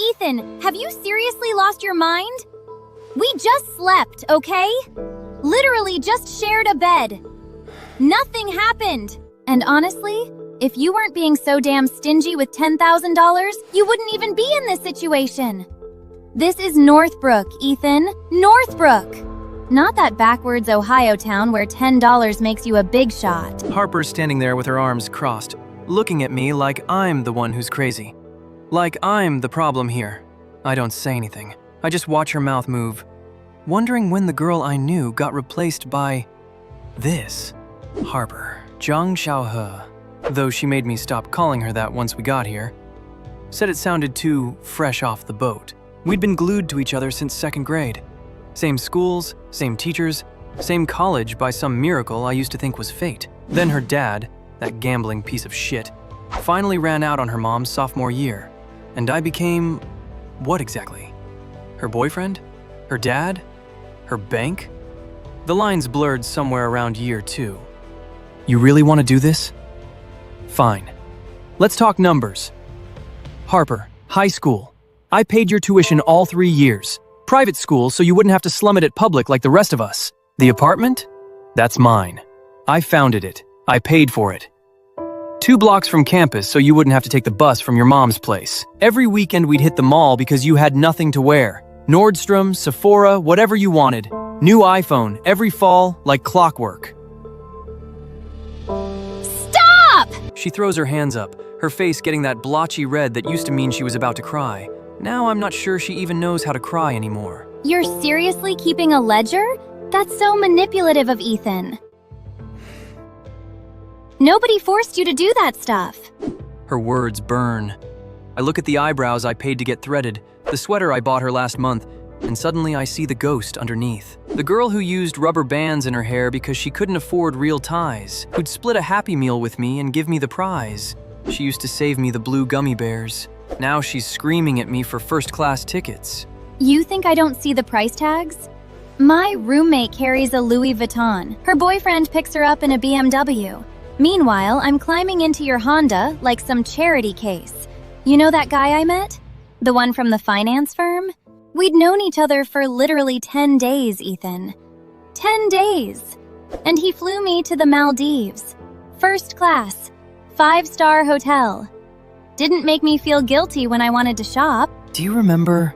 Ethan, have you seriously lost your mind? We just slept, okay? Literally just shared a bed. Nothing happened. And honestly, if you weren't being so damn stingy with $10,000, you wouldn't even be in this situation. This is Northbrook, Ethan. Northbrook! Not that backwards Ohio town where $10 makes you a big shot. Harper's standing there with her arms crossed, looking at me like I'm the one who's crazy. Like I'm the problem here. I don't say anything. I just watch her mouth move, wondering when the girl I knew got replaced by this. Harper. Zhang Xiaohe. Though she made me stop calling her that once we got here. Said it sounded too fresh off the boat. We'd been glued to each other since second grade. Same schools, same teachers, same college by some miracle I used to think was fate. Then her dad, that gambling piece of shit, finally ran out on her mom's sophomore year. And I became… what exactly? Her boyfriend? Her dad? Her bank? The lines blurred somewhere around year 2. You really want to do this? Fine. Let's talk numbers. Harper, high school. I paid your tuition all 3 years. Private school so you wouldn't have to slum it at public like the rest of us. The apartment? That's mine. I founded it. I paid for it. 2 blocks from campus so you wouldn't have to take the bus from your mom's place. Every weekend we'd hit the mall because you had nothing to wear. Nordstrom, Sephora, whatever you wanted. New iPhone every fall like clockwork. Stop! She throws her hands up, her face getting that blotchy red that used to mean she was about to cry. Now I'm not sure she even knows how to cry anymore. You're seriously keeping a ledger? That's so manipulative of Ethan. Nobody forced you to do that stuff. Her words burn. I look at the eyebrows I paid to get threaded, the sweater I bought her last month, and suddenly I see the ghost underneath. The girl who used rubber bands in her hair because she couldn't afford real ties, who'd split a Happy Meal with me and give me the prize. She used to save me the blue gummy bears. Now she's screaming at me for first-class tickets. You think I don't see the price tags? My roommate carries a Louis Vuitton. Her boyfriend picks her up in a BMW. Meanwhile, I'm climbing into your Honda like some charity case. You know that guy I met? The one from the finance firm? We'd known each other for literally 10 days, Ethan. 10 days! And he flew me to the Maldives. First class. 5-star hotel. Didn't make me feel guilty when I wanted to shop. Do you remember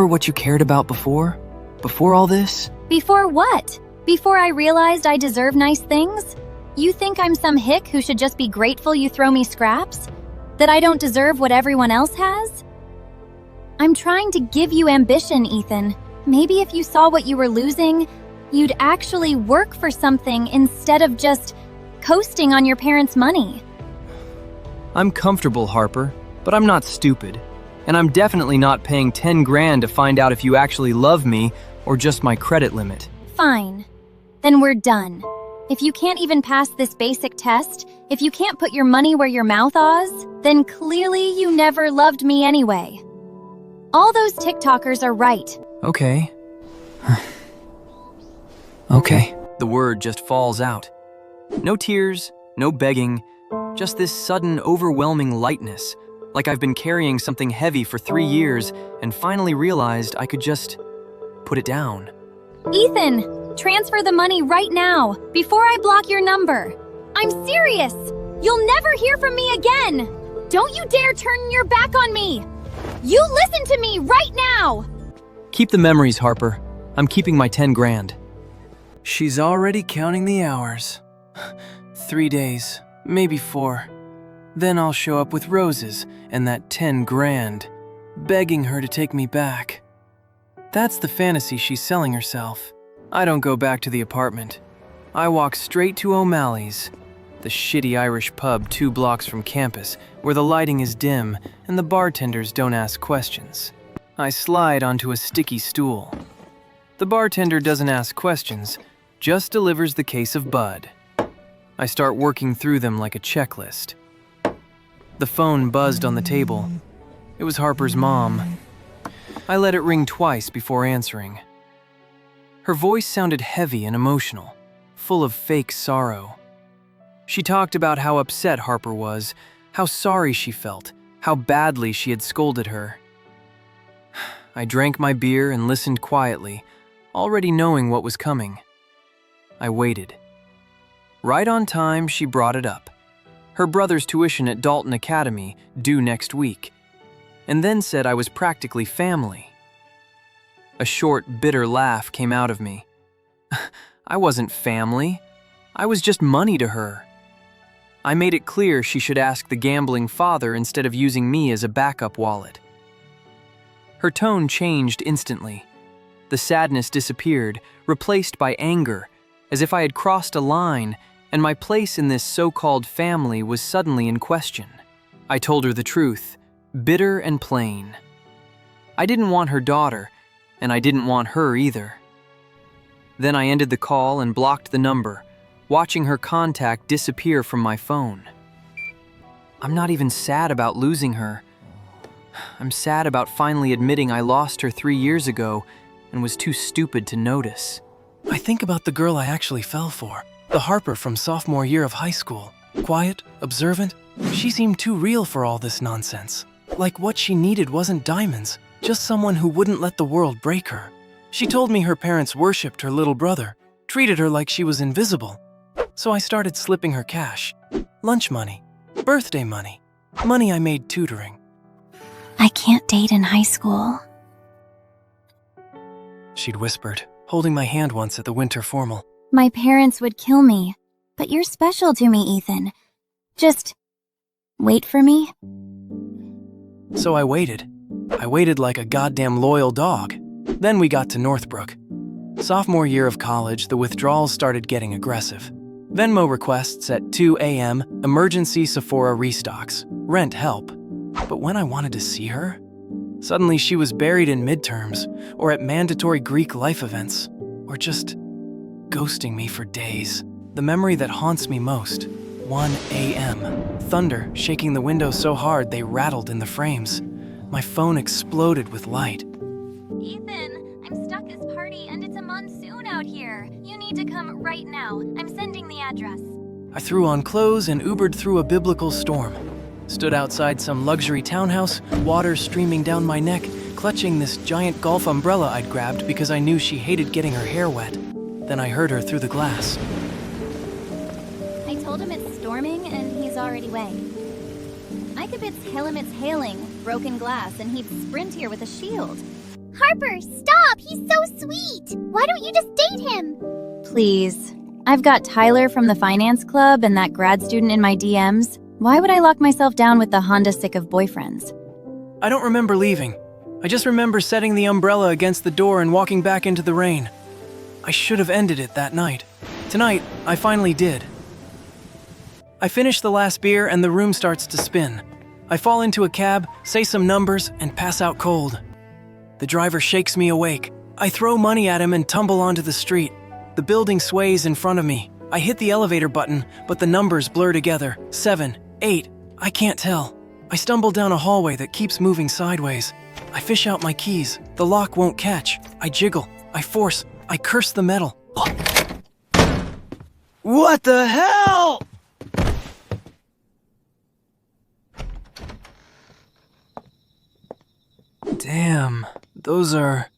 what you cared about before? Before all this? Before what? Before I realized I deserve nice things? You think I'm some hick who should just be grateful you throw me scraps? That I don't deserve what everyone else has? I'm trying to give you ambition, Ethan. Maybe if you saw what you were losing, you'd actually work for something instead of just coasting on your parents' money. I'm comfortable, Harper, but I'm not stupid. And I'm definitely not paying 10 grand to find out if you actually love me or just my credit limit. Fine. Then we're done. If you can't even pass this basic test, if you can't put your money where your mouth is, then clearly you never loved me anyway. All those TikTokers are right. Okay. Okay. The word just falls out. No tears, no begging, just this sudden, overwhelming lightness, like I've been carrying something heavy for 3 years and finally realized I could just put it down. Ethan, transfer the money right now, before I block your number. I'm serious! You'll never hear from me again! Don't you dare turn your back on me! You listen to me right now! Keep the memories, Harper. I'm keeping my 10 grand. She's already counting the hours. 3 days, maybe 4. Then I'll show up with roses and that 10 grand, begging her to take me back. That's the fantasy she's selling herself. I don't go back to the apartment. I walk straight to O'Malley's, the shitty Irish pub 2 blocks from campus, where the lighting is dim and the bartenders don't ask questions. I slide onto a sticky stool. The bartender doesn't ask questions, just delivers the case of Bud. I start working through them like a checklist. The phone buzzed on the table. It was Harper's mom. I let it ring twice before answering. Her voice sounded heavy and emotional, full of fake sorrow. She talked about how upset Harper was, how sorry she felt, how badly she had scolded her. I drank my beer and listened quietly, already knowing what was coming. I waited. Right on time, she brought it up. Her brother's tuition at Dalton Academy, due next week, and then said I was practically family. A short, bitter laugh came out of me. I wasn't family. I was just money to her. I made it clear she should ask the gambling father instead of using me as a backup wallet. Her tone changed instantly. The sadness disappeared, replaced by anger, as if I had crossed a line and my place in this so-called family was suddenly in question. I told her the truth, bitter and plain. I didn't want her daughter, and I didn't want her either. Then I ended the call and blocked the number, watching her contact disappear from my phone. I'm not even sad about losing her. I'm sad about finally admitting I lost her 3 years ago and was too stupid to notice. I think about the girl I actually fell for, the Harper from sophomore year of high school. Quiet, observant, she seemed too real for all this nonsense. Like what she needed wasn't diamonds, just someone who wouldn't let the world break her. She told me her parents worshipped her little brother, treated her like she was invisible. So I started slipping her cash, lunch money, birthday money, money I made tutoring. I can't date in high school. She'd whispered, holding my hand once at the winter formal. My parents would kill me, but you're special to me, Ethan. Just wait for me. So I waited. I waited like a goddamn loyal dog. Then we got to Northbrook. Sophomore year of college, the withdrawals started getting aggressive. Venmo requests at 2 a.m., emergency Sephora restocks, rent help. But when I wanted to see her, suddenly she was buried in midterms, or at mandatory Greek life events, or just ghosting me for days. The memory that haunts me most, 1 a.m., thunder shaking the windows so hard they rattled in the frames. My phone exploded with light. Ethan, I'm stuck this party and it's a monsoon out here. You need to come right now. I'm sending the address. I threw on clothes and Ubered through a biblical storm. Stood outside some luxury townhouse, water streaming down my neck, clutching this giant golf umbrella I'd grabbed because I knew she hated getting her hair wet. Then I heard her through the glass. I told him it's storming and he's already away. I could tell him it's hailing, broken glass, and he'd sprint here with a shield. Harper, stop! He's so sweet! Why don't you just date him? Please. I've got Tyler from the finance club and that grad student in my DMs. Why would I lock myself down with the Honda sick of boyfriends? I don't remember leaving. I just remember setting the umbrella against the door and walking back into the rain. I should have ended it that night. Tonight, I finally did. I finish the last beer and the room starts to spin. I fall into a cab, say some numbers, and pass out cold. The driver shakes me awake. I throw money at him and tumble onto the street. The building sways in front of me. I hit the elevator button, but the numbers blur together. 7, 8, I can't tell. I stumble down a hallway that keeps moving sideways. I fish out my keys. The lock won't catch. I jiggle. I force. I curse the metal. What the hell? Damn, those are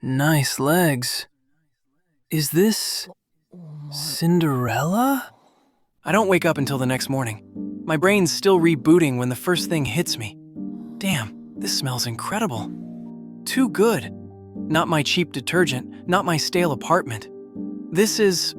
nice legs. Is this Cinderella? I don't wake up until the next morning. My brain's still rebooting when the first thing hits me. Damn, this smells incredible. Too good. Not my cheap detergent, not my stale apartment. This is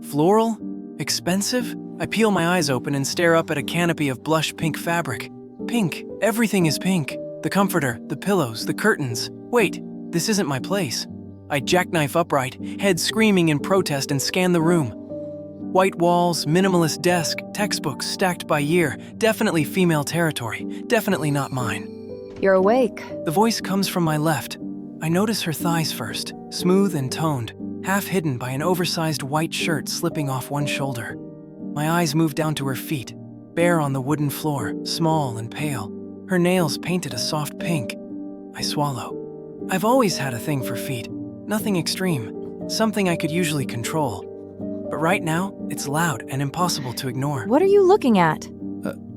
floral, expensive. I peel my eyes open and stare up at a canopy of blush pink fabric. Pink, everything is pink. The comforter, the pillows, the curtains. Wait, this isn't my place. I jackknife upright, head screaming in protest and scan the room. White walls, minimalist desk, textbooks stacked by year. Definitely female territory, definitely not mine. You're awake. The voice comes from my left. I notice her thighs first, smooth and toned, half hidden by an oversized white shirt slipping off one shoulder. My eyes move down to her feet, bare on the wooden floor, small and pale. Her nails painted a soft pink. I swallow. I've always had a thing for feet. Nothing extreme, something I could usually control. But right now, it's loud and impossible to ignore. What are you looking at?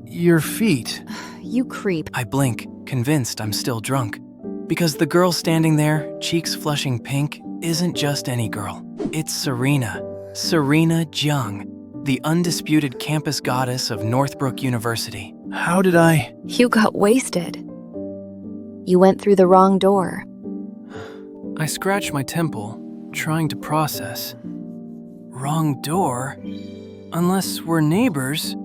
Your feet. You creep. I blink, convinced I'm still drunk. Because the girl standing there, cheeks flushing pink, isn't just any girl. It's Serena. Serena Jung, the undisputed campus goddess of Northbrook University. How did I? You got wasted. You went through the wrong door. I scratched my temple, trying to process. Wrong door? Unless we're neighbors.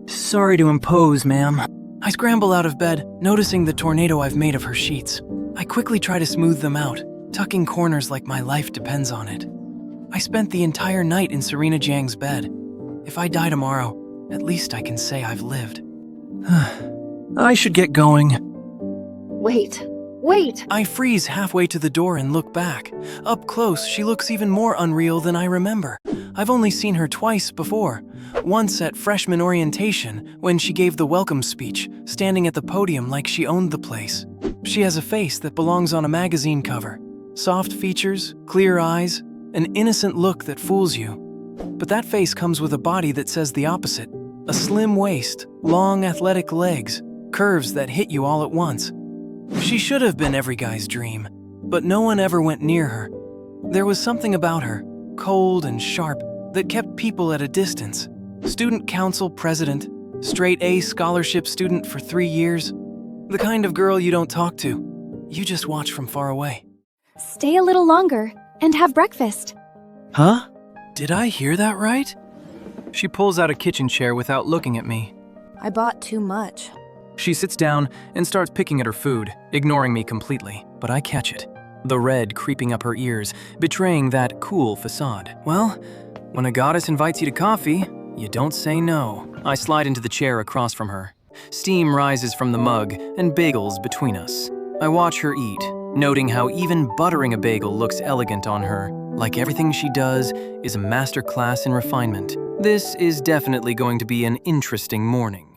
Sorry to impose, ma'am. I scramble out of bed, noticing the tornado I've made of her sheets. I quickly try to smooth them out, tucking corners like my life depends on it. I spent the entire night in Serena Jang's bed. If I die tomorrow, at least I can say I've lived. I should get going. Wait. I freeze halfway to the door and look back. Up close, she looks even more unreal than I remember. I've only seen her twice before. Once at freshman orientation, when she gave the welcome speech, standing at the podium like she owned the place. She has a face that belongs on a magazine cover. Soft features, clear eyes, an innocent look that fools you. But that face comes with a body that says the opposite. A slim waist, long athletic legs, curves that hit you all at once. She should have been every guy's dream, but no one ever went near her. There was something about her, cold and sharp, that kept people at a distance. Student council president, straight A scholarship student for 3 years. The kind of girl you don't talk to. You just watch from far away. Stay a little longer and have breakfast. Huh? Did I hear that right? She pulls out a kitchen chair without looking at me. I bought too much. She sits down and starts picking at her food, ignoring me completely, but I catch it. The red creeping up her ears, betraying that cool facade. Well, when a goddess invites you to coffee, you don't say no. I slide into the chair across from her. Steam rises from the mug and bagels between us. I watch her eat, noting how even buttering a bagel looks elegant on her, like everything she does is a masterclass in refinement. This is definitely going to be an interesting morning.